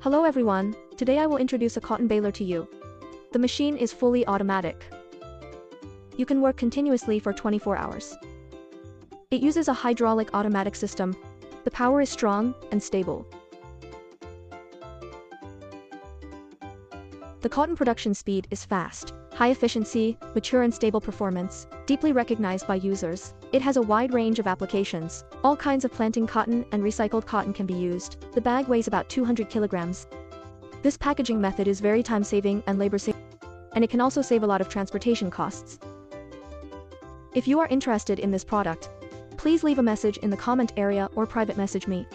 Hello everyone, today I will introduce a cotton baler to you. The machine is fully automatic. You can work continuously for 24 hours. It uses a hydraulic automatic system. The power is strong and stable. The cotton production speed is fast, high efficiency, mature and stable performance, deeply recognized by users. It has a wide range of applications. All kinds of planting cotton and recycled cotton can be used. The bag weighs about 200 kilograms. This packaging method is very time-saving and labor-saving, and it can also save a lot of transportation costs. If you are interested in this product, please leave a message in the comment area or private message me.